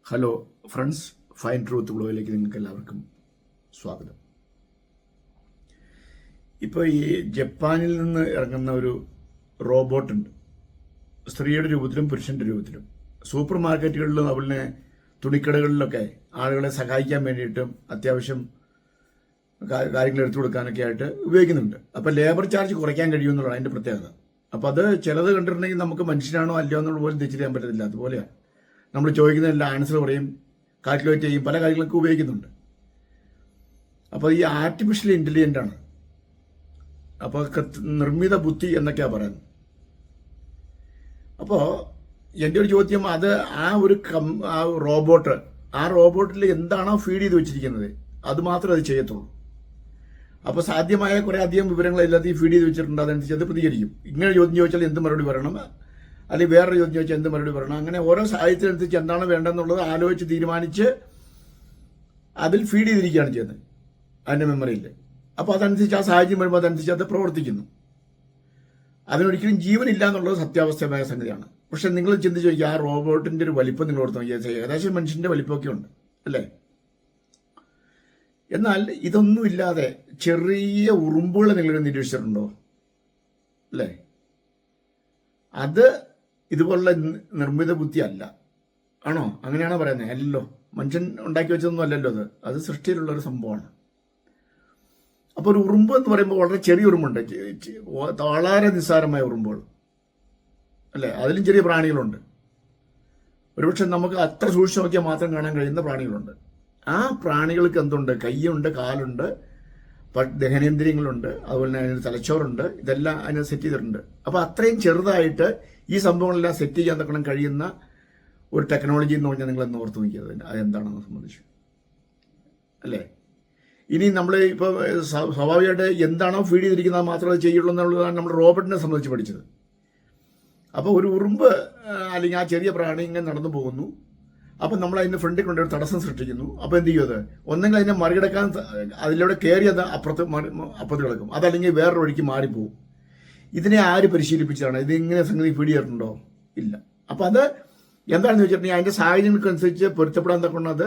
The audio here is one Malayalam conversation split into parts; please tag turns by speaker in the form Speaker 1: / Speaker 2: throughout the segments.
Speaker 1: ഹലോ ഫ്രണ്ട്സ്, ഫൈൻ ട്രൂത്ത് ബ്ലോഗിലേക്ക് നിങ്ങൾക്ക് എല്ലാവർക്കും സ്വാഗതം. ഇപ്പോൾ ഈ ജപ്പാനിൽ നിന്ന് ഇറങ്ങുന്ന ഒരു റോബോട്ടുണ്ട്. സ്ത്രീയുടെ രൂപത്തിലും പുരുഷൻ്റെ രൂപത്തിലും സൂപ്പർ മാർക്കറ്റുകളിലും അതുപോലെ തുണിക്കടകളിലൊക്കെ ആളുകളെ സഹായിക്കാൻ വേണ്ടിയിട്ടും അത്യാവശ്യം കാര്യങ്ങൾ എടുത്തു കൊടുക്കാനൊക്കെ ആയിട്ട് ഉപയോഗിക്കുന്നുണ്ട്. അപ്പോൾ ലേബർ ചാർജ് കുറയ്ക്കാൻ കഴിയുമെന്നുള്ള അതിൻ്റെ പ്രത്യേകത. അപ്പോൾ അത് ചിലത് കണ്ടിട്ടുണ്ടെങ്കിൽ നമുക്ക് മനുഷ്യനാണോ അല്ലയോ എന്നുള്ള പോലും തിരിച്ചറിയാൻ പറ്റത്തില്ല. അതുപോലെയാണ് നമ്മൾ ചോദിക്കുന്നതെല്ലാം ആൻസർ പറയും, കാൽക്കുലേറ്റ് ചെയ്യും, പല കാര്യങ്ങളൊക്കെ ഉപയോഗിക്കുന്നുണ്ട്. അപ്പോൾ ഈ ആർട്ടിഫിഷ്യൽ ഇൻ്റലിജൻ്റ് ആണ്. അപ്പോൾ നിർമ്മിത ബുദ്ധി എന്നൊക്കെയാണ് പറയുന്നത്. അപ്പോൾ എൻ്റെ ഒരു ചോദ്യം, അത് ആ റോബോട്ടിൽ എന്താണോ ഫീഡ് ചെയ്ത് വെച്ചിരിക്കുന്നത് അത് മാത്രമേ അത് ചെയ്യത്തുള്ളൂ. അപ്പോൾ സാധ്യമായ കുറേ അധികം വിവരങ്ങൾ എല്ലാத்தைയും ഫീഡ് ചെയ്ത് വെച്ചിട്ടുണ്ട്. അതനുസരിച്ച് അത് പ്രതികരിക്കും. ഇങ്ങനെ ചോദ്യം ചോദിച്ചാൽ എന്ത് മറുപടി പറയണം, അല്ലെങ്കിൽ വേറൊരു ചോദ്യം ചോദിച്ചാൽ എന്ത് മറുപടി പറയണം, അങ്ങനെ ഓരോ സാഹചര്യത്തിനനുസരിച്ച് എന്താണ് വേണ്ടതെന്നുള്ളത് ആലോചിച്ച് തീരുമാനിച്ച് അതിൽ ഫീഡ് ചെയ്തിരിക്കുകയാണ് ചെയ്യുന്നത് അതിൻ്റെ മെമ്മറിയിൽ. അപ്പോൾ അതനുസരിച്ച് ആ സാഹചര്യം വരുമ്പോൾ അതനുസരിച്ച് അത് പ്രവർത്തിക്കുന്നു. അതിനൊരിക്കലും ജീവനില്ല എന്നുള്ളത് സത്യാവസ്ഥമായ സംഗതിയാണ്. പക്ഷെ നിങ്ങൾ ചിന്തിച്ച് നോക്കിയാൽ ആ റോബോട്ടിൻ്റെ ഒരു വലിപ്പം നിങ്ങൾ ഓർത്ത് നോക്കിയാൽ ഏകദേശം മനുഷ്യൻ്റെ വലിപ്പമൊക്കെ ഉണ്ട് അല്ലേ? എന്നാൽ ഇതൊന്നുമില്ലാതെ ചെറിയ ഉറുമ്പുകൾ നിങ്ങൾ നിരീക്ഷിച്ചിട്ടുണ്ടോ അല്ലേ? അത് ഇതുപോലുള്ള നിർമ്മിത ബുദ്ധി അല്ല, ആണോ? അങ്ങനെയാണോ പറയുന്നത്? അല്ലല്ലോ, മനുഷ്യൻ ഉണ്ടാക്കി വെച്ചതൊന്നും അല്ലല്ലോ. അത് സൃഷ്ടിയിലുള്ളൊരു സംഭവമാണ്. അപ്പോൾ ഒരു ഉറുമ്പ് എന്ന് പറയുമ്പോൾ വളരെ ചെറിയ ഉറുമ്പുണ്ട്, വളരെ നിസ്സാരമായ ഉറുമ്പുകൾ അല്ലേ? അതിലും ചെറിയ പ്രാണികളുണ്ട്. ഒരുപക്ഷെ നമുക്ക് അത്ര സൂക്ഷിച്ച് നോക്കിയാൽ മാത്രം കാണാൻ കഴിയുന്ന പ്രാണികളുണ്ട്. ആ പ്രാണികൾക്ക് എന്തുണ്ട്? കൈയുണ്ട്, കാലുണ്ട്, ദഹനേന്ദ്രിയങ്ങളുണ്ട്, അതുപോലെ തന്നെ അതിന് തലച്ചോറുണ്ട്. ഇതെല്ലാം അതിന് സെറ്റ് ചെയ്തിട്ടുണ്ട്. അപ്പോൾ അത്രയും ചെറുതായിട്ട് ഈ സംഭവങ്ങളെല്ലാം സെറ്റ് ചെയ്യാൻ തക്കണം കഴിയുന്ന ഒരു ടെക്നോളജി എന്ന് പറഞ്ഞാൽ നിങ്ങളെന്ന് ഓർത്ത് നോക്കിയത് അതെന്താണെന്ന് സംബന്ധിച്ചു അല്ലേ? ഇനി നമ്മൾ ഇപ്പോൾ സ്വാഭാവികമായിട്ട് എന്താണോ ഫീഡ് ചെയ്തിരിക്കുന്നത് മാത്രമേ ചെയ്യുള്ളൂ എന്നുള്ളതാണ് നമ്മൾ റോബോട്ടിനെ സംബന്ധിച്ച് പഠിച്ചത്. അപ്പോൾ ഒരു ഉറുമ്പ് അല്ലെങ്കിൽ ആ ചെറിയ പ്രാണി ഇങ്ങനെ നടന്നു പോകുന്നു. അപ്പം നമ്മൾ അതിൻ്റെ ഫ്രണ്ടിൽ കൊണ്ടൊരു തടസ്സം സൃഷ്ടിക്കുന്നു. അപ്പോൾ എന്ത് ചെയ്യും? അത് ഒന്നെങ്കിൽ അതിനെ മറികടക്കാൻ അതിലൂടെ കയറി അത് അപ്പുറത്ത് കിടക്കും, അതല്ലെങ്കിൽ വേറൊരു വഴിക്ക് മാറിപ്പോവും. ഇതിനെ ആര് പരിശീലിപ്പിച്ചതാണ്? ഇതിങ്ങനെ സംഗതി ഫീഡ് ചെയ്തിട്ടുണ്ടോ? ഇല്ല. അപ്പോൾ അത് എന്താണെന്ന് വെച്ചിട്ടുണ്ടെങ്കിൽ അതിൻ്റെ സാഹചര്യങ്ങൾക്കനുസരിച്ച് പൊരുത്തപ്പെടാൻ തക്കൊണ്ട്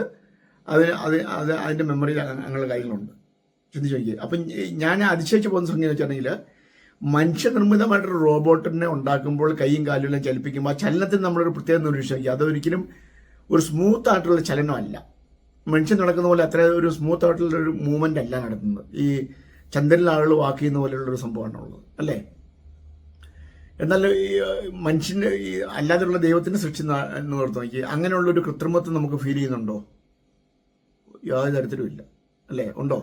Speaker 1: അതിൻ്റെ മെമ്മറിയിൽ അങ്ങനെ കാര്യങ്ങളുണ്ട്. ചിന്തിച്ച് നോക്കിയേ. അപ്പം ഞാൻ അതിശയിച്ച് പോകുന്ന സംഗതി എന്ന് വെച്ചിട്ടുണ്ടെങ്കിൽ മനുഷ്യനിർമ്മിതമായിട്ടൊരു റോബോട്ടിനെ ഉണ്ടാക്കുമ്പോൾ കൈയും കാലുകളും ചലിപ്പിക്കുമ്പോൾ ആ ചലനത്തിന് നമ്മളൊരു പ്രത്യേകം നിരീക്ഷിക്കുക. അതൊരിക്കലും ഒരു സ്മൂത്ത് ആയിട്ടുള്ള ചലനമല്ല. മനുഷ്യൻ നടക്കുന്ന പോലെ അത്ര ഒരു സ്മൂത്ത് ആയിട്ടുള്ളൊരു മൂവ്മെൻ്റ് അല്ല നടത്തുന്നത്. ഈ ചന്ദ്രനിൽ ആളുകൾ വാക്ക് ചെയ്യുന്ന പോലെയുള്ളൊരു സംഭവമാണ് ഉള്ളത് അല്ലേ? എന്നാൽ ഈ മനുഷ്യൻ്റെ ഈ അല്ലാതെയുള്ള ദൈവത്തിൻ്റെ സൃഷ്ടി എന്ന് ഓർത്ത് നോക്കി അങ്ങനെയുള്ളൊരു കൃത്രിമത്വം നമുക്ക് ഫീൽ ചെയ്യുന്നുണ്ടോ? യാതൊരു തരത്തിലും ഇല്ല അല്ലേ? ഉണ്ടോ?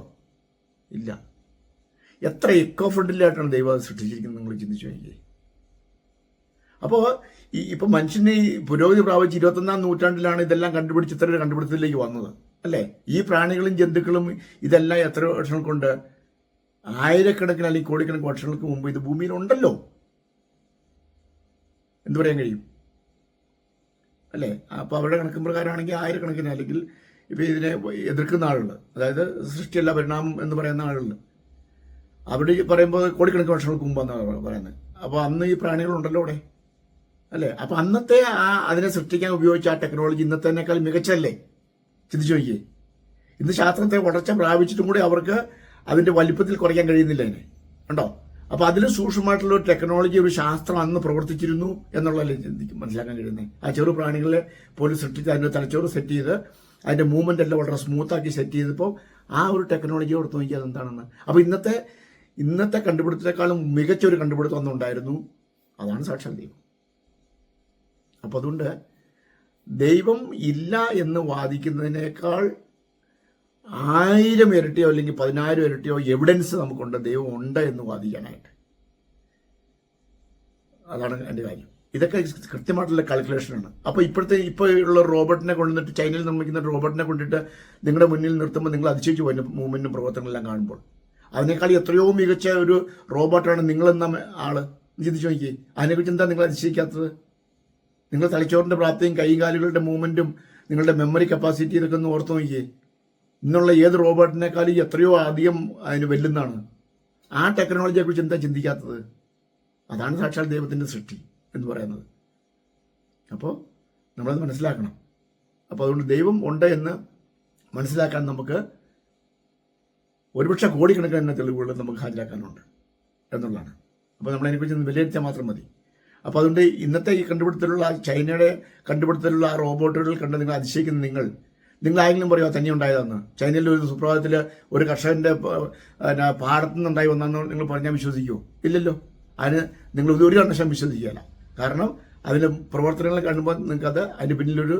Speaker 1: ഇല്ല. എത്ര എക്കോ ഫ്രണ്ട്ലിയായിട്ടാണ് ദൈവം സൃഷ്ടിച്ചിരിക്കുന്നത് നിങ്ങൾ ചിന്തിച്ചു നോക്കി. അപ്പോൾ ഇപ്പം മനുഷ്യന് ഈ പുരോഗതി പ്രാപിച്ച് 21-ാം നൂറ്റാണ്ടിലാണ് ഇതെല്ലാം കണ്ടുപിടിച്ച് ഇത്ര ഒരു കണ്ടുപിടുത്തത്തിലേക്ക് വന്നത് അല്ലേ? ഈ പ്രാണികളും ജന്തുക്കളും ഇതെല്ലാം എത്ര വർഷങ്ങൾ കൊണ്ട്, ആയിരക്കണക്കിന് അല്ലെങ്കിൽ കോടിക്കണക്കിന് വർഷങ്ങൾക്ക് മുമ്പ് ഇത് ഭൂമിയിൽ ഉണ്ടല്ലോ. എന്തു പറയാൻ കഴിയും അല്ലേ? അപ്പോൾ അവരുടെ കണക്ക് പ്രകാരമാണെങ്കിൽ ആയിരക്കണക്കിന്, അല്ലെങ്കിൽ ഇപ്പോൾ ഇതിനെ എതിർക്കുന്ന ആളുകൾ, അതായത് സൃഷ്ടിയല്ല പരിണാമം എന്ന് പറയുന്ന ആളുകൾ, അവിടെ പറയുമ്പോൾ കോടിക്കണക്കിന് വർഷങ്ങൾക്ക് മുമ്പാണ് പറയുന്നത്. അപ്പോൾ അന്ന് ഈ പ്രാണികളുണ്ടല്ലോ അവിടെ അല്ലേ? അപ്പോൾ അന്നത്തെ അതിനെ സൃഷ്ടിക്കാൻ ഉപയോഗിച്ച ആ ടെക്നോളജി ഇന്നത്തേക്കാൾ മികച്ചല്ലേ? ചിന്തിച്ചു നോക്കിയേ. ഇന്ന് ശാസ്ത്രത്തെ വളർച്ച പ്രാപിച്ചിട്ടും കൂടി അവർക്ക് അതിൻ്റെ വലിപ്പത്തിൽ കുറയ്ക്കാൻ കഴിയുന്നില്ല അതിനെ, ഉണ്ടോ? അപ്പോൾ അതിൽ സൂക്ഷ്മമായിട്ടുള്ള ഒരു ടെക്നോളജി, ഒരു ശാസ്ത്രം അന്ന് പ്രവർത്തിച്ചിരുന്നു എന്നുള്ളതല്ലേ മനസ്സിലാക്കാൻ കഴിയുന്നത്. ആ ചെറു പ്രാണികളെ പോലും സൃഷ്ടിച്ച് അതിൻ്റെ തലച്ചോറ് സെറ്റ് ചെയ്ത് അതിൻ്റെ മൂവ്മെൻ്റ് എല്ലാം വളരെ സ്മൂത്താക്കി സെറ്റ് ചെയ്തപ്പോൾ ആ ഒരു ടെക്നോളജി ഓർത്ത് നോക്കിയാൽ എന്താണെന്ന്. അപ്പോൾ ഇന്നത്തെ കണ്ടുപിടുത്തത്തെക്കാളും മികച്ച ഒരു കണ്ടുപിടുത്തം ഒന്നുണ്ടായിരുന്നു. അതാണ് സാക്ഷാൽ ദൈവം. അപ്പോൾ അതുകൊണ്ട് ദൈവം ഇല്ല എന്ന് വാദിക്കുന്നതിനേക്കാൾ 1000 ഇരട്ടിയോ അല്ലെങ്കിൽ 10,000 ഇരട്ടിയോ എവിഡൻസ് നമുക്കുണ്ട് ദൈവം ഉണ്ട് എന്ന് വാദിക്കാനായിട്ട്. അതാണ് എൻ്റെ കാര്യം. ഇതൊക്കെ കൃത്യമായിട്ടുള്ള കാൽക്കുലേഷനാണ്. അപ്പോൾ ഇപ്പോൾ ഉള്ള റോബോട്ടിനെ കൊണ്ടുവന്നിട്ട്, ചൈനയിൽ നിർമ്മിക്കുന്ന റോബോട്ടിനെ കൊണ്ടിട്ട് നിങ്ങളുടെ മുന്നിൽ നിർത്തുമ്പോൾ നിങ്ങൾ അതിശയിച്ചു പോകുന്ന മൂവ്മെൻറ്റും പ്രവർത്തനങ്ങളെല്ലാം കാണുമ്പോൾ അതിനേക്കാൾ എത്രയോ മികച്ച ഒരു റോബോട്ടാണ് നിങ്ങളെന്ന ആള്. ചിന്തിച്ചു നോക്കി, അതിനെക്കുറിച്ച് എന്താ നിങ്ങൾ അതിശയിക്കാത്തത്? നിങ്ങൾ തലച്ചോറിൻ്റെ പ്രാപ്തിയും കൈയും കാലുകളുടെ മൂവ്മെൻറ്റും നിങ്ങളുടെ മെമ്മറി കപ്പാസിറ്റി ഇതൊക്കെ ഒന്ന് ഓർത്ത് നോക്കിയേ. ഇന്നുള്ള ഏത് റോബോട്ടിനേക്കാളും എത്രയോ അധികം അതിന് വെല്ലുന്നതാണ്. ആ ടെക്നോളജിയെക്കുറിച്ച് എന്താ ചിന്തിക്കാത്തത്? അതാണ് സാക്ഷാൽ ദൈവത്തിൻ്റെ സൃഷ്ടി എന്ന് പറയുന്നത്. അപ്പോൾ നമ്മളത് മനസ്സിലാക്കണം. അപ്പോൾ അതുകൊണ്ട് ദൈവം ഉണ്ട് എന്ന് മനസ്സിലാക്കാൻ നമുക്ക് ഒരുപക്ഷെ കോടിക്കണക്കിന് തന്നെ തെളിവുകൾ നമുക്ക് ഹാജരാക്കാനുണ്ട് എന്നുള്ളതാണ്. അപ്പോൾ നമ്മളതിനെക്കുറിച്ച് വിലയിരുത്തിയാൽ മാത്രം മതി. അപ്പോൾ അതുകൊണ്ട് ഇന്നത്തെ ഈ കണ്ടുപിടുത്തത്തിലുള്ള ചൈനയുടെ കണ്ടുപിടുത്തത്തിലുള്ള ആ റോബോട്ടുകൾ കണ്ട് നിങ്ങൾ അതിശയിക്കുന്ന നിങ്ങൾ ആരെങ്കിലും പറയുമോ തന്നെ ഉണ്ടായതെന്ന്? ചൈനയിൽ ഒരു സുപ്രഭാതത്തിൽ ഒരു കർഷകൻ്റെ പാടത്തു നിന്നുണ്ടായി വന്നെന്ന് നിങ്ങൾ പറഞ്ഞാൽ വിശ്വസിക്കുമോ? ഇല്ലല്ലോ. അതിന് നിങ്ങൾ ഒരു കണ്ടക്ഷൻ വിശ്വസിക്കുകയല്ല. കാരണം അതിൻ്റെ പ്രവർത്തനങ്ങൾ കാണുമ്പോൾ നിങ്ങൾക്കത് അതിൻ്റെ പിന്നിലൊരു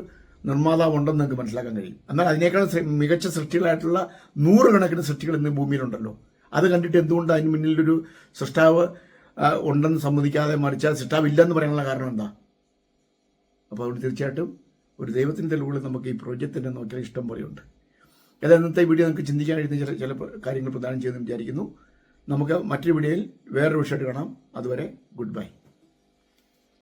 Speaker 1: നിർമ്മാതാവ് ഉണ്ടെന്ന് നിങ്ങൾക്ക് മനസ്സിലാക്കാൻ കഴിയും. എന്നാൽ അതിനേക്കാൾ മികച്ച സൃഷ്ടികളായിട്ടുള്ള 100 കണക്കിന് സൃഷ്ടികൾ ഇന്ന് ഭൂമിയിലുണ്ടല്ലോ. അത് കണ്ടിട്ട് എന്തുകൊണ്ട് അതിന് മുന്നിലൊരു സൃഷ്ടാവ് ഉണ്ടെന്ന് സമ്മതിക്കാതെ മറിച്ചാൽ സൃഷ്ടാവ് ഇല്ലെന്ന് പറയാനുള്ള കാരണം എന്താ? അപ്പോൾ അതുകൊണ്ട് തീർച്ചയായിട്ടും ഒരു ദൈവത്തിൻ്റെ തെളിവുകൾ നമുക്ക് ഈ പ്രോജക്റ്റിൻ്റെ നോക്കിയാൽ ഇഷ്ടം പോലെയുണ്ട്. ഏതാ ഇന്നത്തെ വീഡിയോ നമുക്ക് ചിന്തിക്കാൻ കഴിയുന്ന ചില കാര്യങ്ങൾ പ്രദാനം ചെയ്യുമെന്ന് വിചാരിക്കുന്നു. നമുക്ക് മറ്റൊരു വീഡിയോയിൽ വേറൊരു വിഷയമായിട്ട് കാണാം. അതുവരെ ഗുഡ് ബൈ.